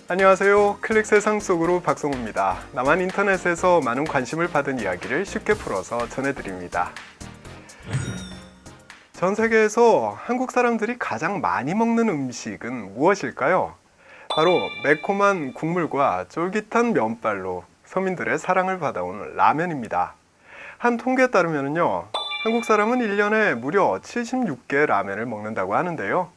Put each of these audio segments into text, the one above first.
안녕하세요. 클릭 세상 속으로 박성우입니다. 남한 인터넷에서 많은 관심을 받은 이야기를 쉽게 풀어서 전해드립니다. 전 세계에서 한국 사람들이 가장 많이 먹는 음식은 무엇일까요? 바로 매콤한 국물과 쫄깃한 면발로 서민들의 사랑을 받아온 라면입니다. 한 통계에 따르면요, 한국 사람은 1년에 무려 76개 라면을 먹는다고 하는데요.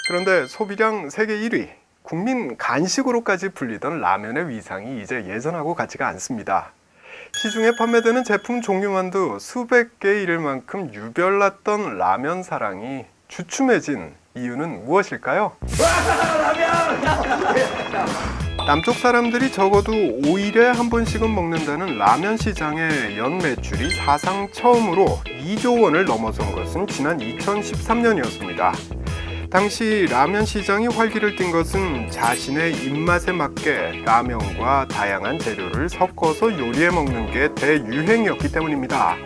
그런데 소비량 세계 1위, 국민 간식으로까지 불리던 라면의 위상이 이제 예전하고 같지가 않습니다. 시중에 판매되는 제품 종류만도 수백 개에 이를 만큼 유별났던 라면 사랑이 주춤해진 이유는 무엇일까요? 남쪽 사람들이 적어도 5일에 한 번씩은 먹는다는 라면 시장의 연 매출이 사상 처음으로 2조 원을 넘어선 것은 지난 2013년이었습니다. 당시 라면 시장이 활기를 띈 것은 자신의 입맛에 맞게 라면과 다양한 재료를 섞어서 요리해 먹는 게 대유행이었기 때문입니다.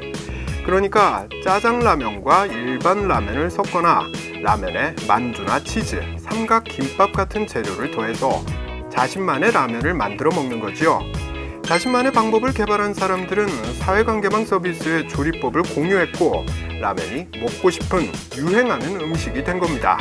그러니까 짜장라면과 일반 라면을 섞거나 라면에 만두나 치즈, 삼각김밥 같은 재료를 더해서 자신만의 라면을 만들어 먹는 거지요. 자신만의 방법을 개발한 사람들은 사회관계망 서비스의 조리법을 공유했고 라면이 먹고 싶은 유행하는 음식이 된 겁니다.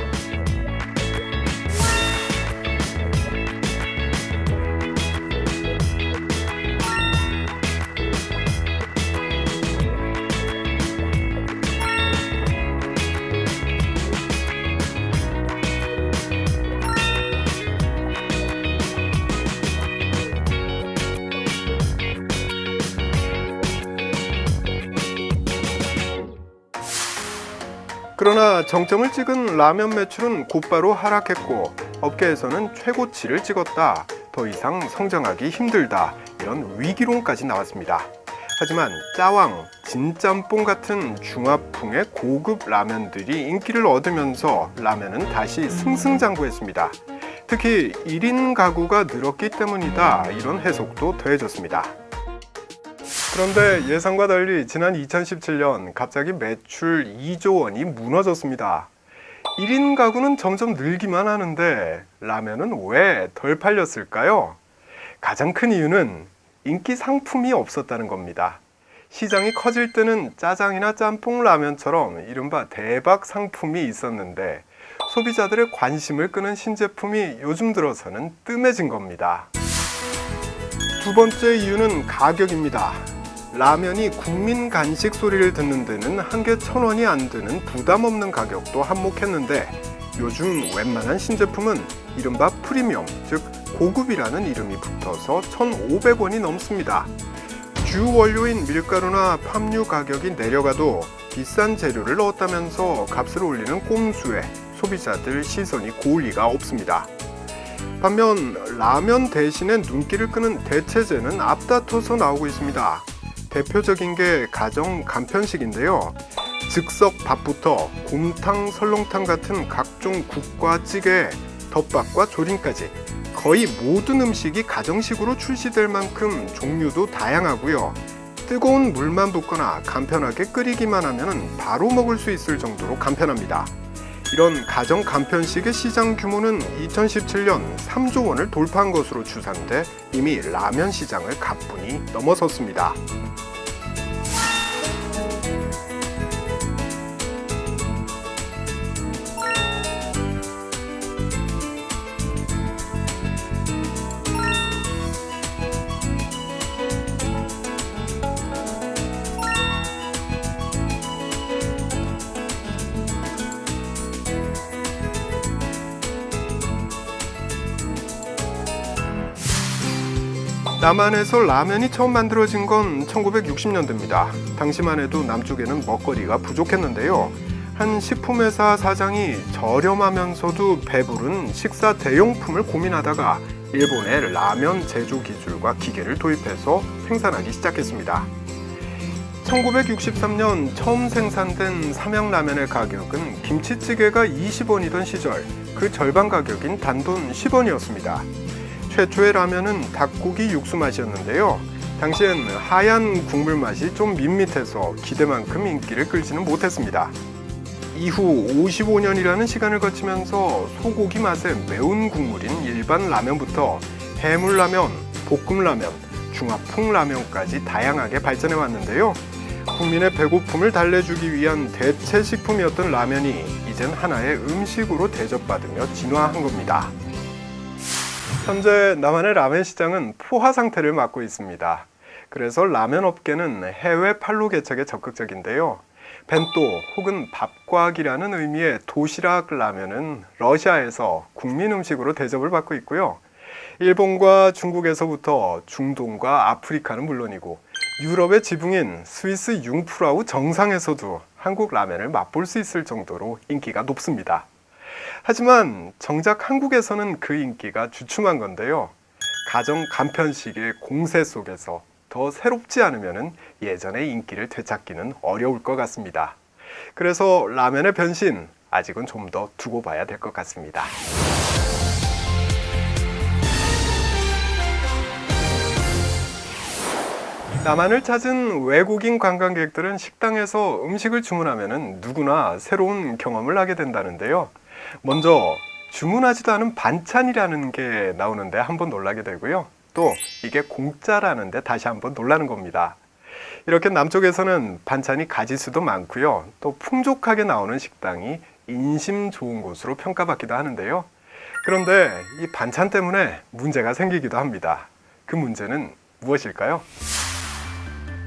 그러나 정점을 찍은 라면 매출은 곧바로 하락했고 업계에서는 최고치를 찍었다, 더 이상 성장하기 힘들다, 이런 위기론까지 나왔습니다. 하지만 짜왕, 진짬뽕 같은 중화풍의 고급 라면들이 인기를 얻으면서 라면은 다시 승승장구했습니다. 특히 1인 가구가 늘었기 때문이다, 이런 해석도 더해졌습니다. 그런데 예상과 달리 지난 2017년 갑자기 매출 2조 원이 무너졌습니다. 1인 가구는 점점 늘기만 하는데 라면은 왜 덜 팔렸을까요? 가장 큰 이유는 인기 상품이 없었다는 겁니다. 시장이 커질 때는 짜장이나 짬뽕 라면처럼 이른바 대박 상품이 있었는데 소비자들의 관심을 끄는 신제품이 요즘 들어서는 뜸해진 겁니다. 두 번째 이유는 가격입니다. 라면이 국민 간식 소리를 듣는 데는 한 개 1,000원이 안 드는 부담 없는 가격도 한몫했는데 요즘 웬만한 신제품은 이른바 프리미엄, 즉 고급이라는 이름이 붙어서 1,500원이 넘습니다. 주 원료인 밀가루나 팜유 가격이 내려가도 비싼 재료를 넣었다면서 값을 올리는 꼼수에 소비자들 시선이 고울 리가 없습니다. 반면 라면 대신에 눈길을 끄는 대체제는 앞다퉈서 나오고 있습니다. 대표적인 게 가정 간편식인데요. 즉석 밥부터 곰탕, 설렁탕 같은 각종 국과 찌개, 덮밥과 조림까지 거의 모든 음식이 가정식으로 출시될 만큼 종류도 다양하고요. 뜨거운 물만 붓거나 간편하게 끓이기만 하면 바로 먹을 수 있을 정도로 간편합니다. 이런 가정 간편식의 시장 규모는 2017년 3조 원을 돌파한 것으로 추산돼 이미 라면 시장을 가뿐히 넘어섰습니다. 남한에서 라면이 처음 만들어진 건 1960년대입니다. 당시만 해도 남쪽에는 먹거리가 부족했는데요. 한 식품회사 사장이 저렴하면서도 배부른 식사 대용품을 고민하다가 일본의 라면 제조 기술과 기계를 도입해서 생산하기 시작했습니다. 1963년 처음 생산된 삼양라면의 가격은 김치찌개가 20원이던 시절 그 절반 가격인 단돈 10원이었습니다. 최초의 라면은 닭고기 육수 맛이었는데요. 당시엔 하얀 국물 맛이 좀 밋밋해서 기대만큼 인기를 끌지는 못했습니다. 이후 55년이라는 시간을 거치면서 소고기 맛의 매운 국물인 일반 라면부터 해물라면, 볶음라면, 중화풍라면까지 다양하게 발전해 왔는데요. 국민의 배고픔을 달래주기 위한 대체 식품이었던 라면이 이젠 하나의 음식으로 대접받으며 진화한 겁니다. 현재 남한의 라면 시장은 포화 상태를 맞고 있습니다. 그래서 라면 업계는 해외 판로 개척에 적극적인데요. 벤또 혹은 밥과학이라는 의미의 도시락 라면은 러시아에서 국민 음식으로 대접을 받고 있고요. 일본과 중국에서부터 중동과 아프리카는 물론이고 유럽의 지붕인 스위스 융프라우 정상에서도 한국 라면을 맛볼 수 있을 정도로 인기가 높습니다. 하지만 정작 한국에서는 그 인기가 주춤한 건데요. 가정 간편식의 공세 속에서 더 새롭지 않으면 예전의 인기를 되찾기는 어려울 것 같습니다. 그래서 라면의 변신, 아직은 좀 더 두고 봐야 될 것 같습니다. 남한을 찾은 외국인 관광객들은 식당에서 음식을 주문하면 누구나 새로운 경험을 하게 된다는데요. 먼저 주문하지도 않은 반찬이라는 게 나오는데 한번 놀라게 되고요. 또 이게 공짜라는데 다시 한번 놀라는 겁니다. 이렇게 남쪽에서는 반찬이 가짓수도 많고요. 또 풍족하게 나오는 식당이 인심 좋은 곳으로 평가받기도 하는데요. 그런데 이 반찬 때문에 문제가 생기기도 합니다. 그 문제는 무엇일까요?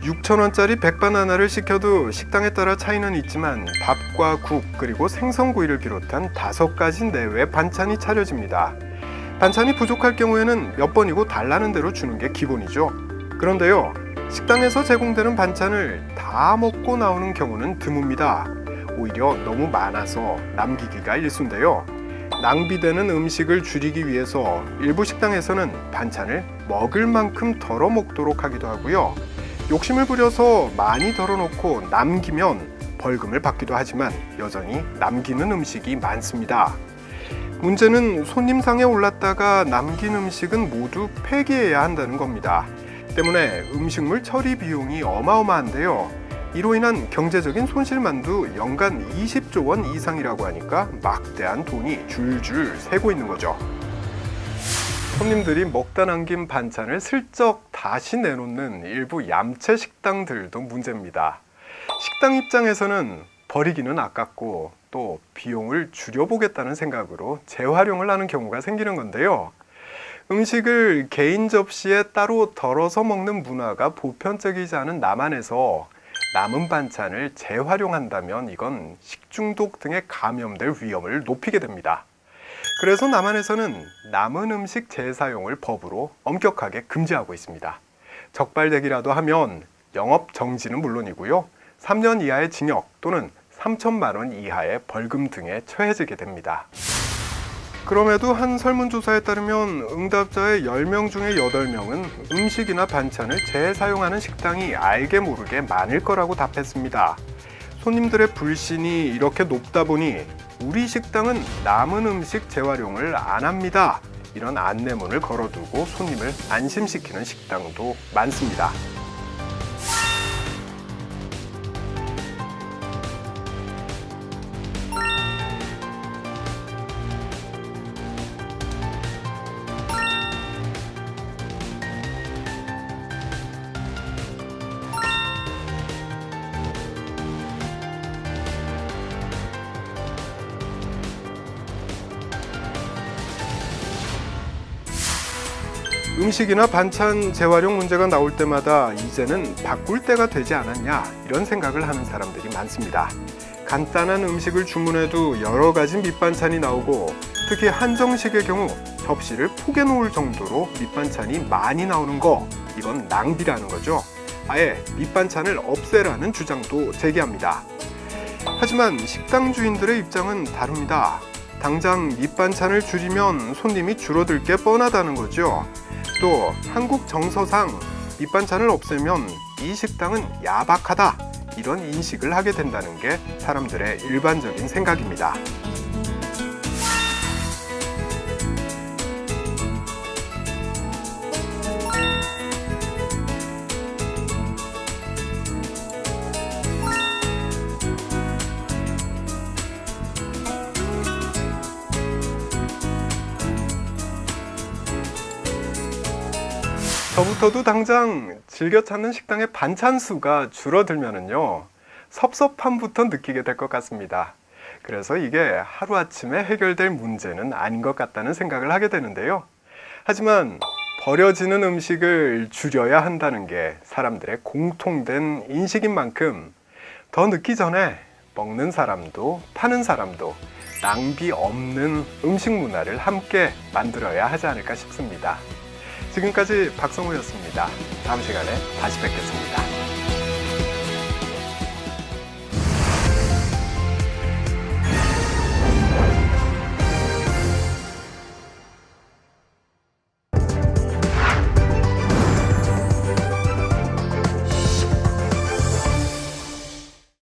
6,000원짜리 백반 하나를 시켜도 식당에 따라 차이는 있지만 밥과 국 그리고 생선구이를 비롯한 5가지 내외 반찬이 차려집니다. 반찬이 부족할 경우에는 몇 번이고 달라는 대로 주는 게 기본이죠. 그런데요, 식당에서 제공되는 반찬을 다 먹고 나오는 경우는 드뭅니다. 오히려 너무 많아서 남기기가 일쑤인데요. 낭비되는 음식을 줄이기 위해서 일부 식당에서는 반찬을 먹을 만큼 덜어 먹도록 하기도 하고요. 욕심을 부려서 많이 덜어놓고 남기면 벌금을 받기도 하지만 여전히 남기는 음식이 많습니다. 문제는 손님상에 올랐다가 남긴 음식은 모두 폐기해야 한다는 겁니다. 때문에 음식물 처리 비용이 어마어마한데요. 이로 인한 경제적인 손실만도 연간 20조 원 이상이라고 하니까 막대한 돈이 줄줄 새고 있는 거죠. 손님들이 먹다 남긴 반찬을 슬쩍 다시 내놓는 일부 얌체 식당들도 문제입니다. 식당 입장에서는 버리기는 아깝고 또 비용을 줄여보겠다는 생각으로 재활용을 하는 경우가 생기는 건데요. 음식을 개인 접시에 따로 덜어서 먹는 문화가 보편적이지 않은 남한에서 남은 반찬을 재활용한다면 이건 식중독 등에 감염될 위험을 높이게 됩니다. 그래서 남한에서는 남은 음식 재사용을 법으로 엄격하게 금지하고 있습니다. 적발되기라도 하면 영업 정지는 물론이고요. 3년 이하의 징역 또는 3천만 원 이하의 벌금 등에 처해지게 됩니다. 그럼에도 한 설문조사에 따르면 응답자의 10명 중에 8명은 음식이나 반찬을 재사용하는 식당이 알게 모르게 많을 거라고 답했습니다. 손님들의 불신이 이렇게 높다 보니 우리 식당은 남은 음식 재활용을 안 합니다. 이런 안내문을 걸어두고 손님을 안심시키는 식당도 많습니다. 음식이나 반찬 재활용 문제가 나올 때마다 이제는 바꿀 때가 되지 않았냐 이런 생각을 하는 사람들이 많습니다. 간단한 음식을 주문해도 여러 가지 밑반찬이 나오고 특히 한정식의 경우 접시를 포개 놓을 정도로 밑반찬이 많이 나오는 거 이건 낭비라는 거죠. 아예 밑반찬을 없애라는 주장도 제기합니다. 하지만 식당 주인들의 입장은 다릅니다. 당장 밑반찬을 줄이면 손님이 줄어들 게 뻔하다는 거죠. 또 한국 정서상 밑반찬을 없애면 이 식당은 야박하다 이런 인식을 하게 된다는 게 사람들의 일반적인 생각입니다. 저부터도 당장 즐겨 찾는 식당의 반찬 수가 줄어들면은요, 섭섭함부터 느끼게 될 것 같습니다. 그래서 이게 하루아침에 해결될 문제는 아닌 것 같다는 생각을 하게 되는데요. 하지만 버려지는 음식을 줄여야 한다는 게 사람들의 공통된 인식인 만큼 더 늦기 전에 먹는 사람도 파는 사람도 낭비 없는 음식 문화를 함께 만들어야 하지 않을까 싶습니다. 지금까지 박성호였습니다. 다음 시간에 다시 뵙겠습니다.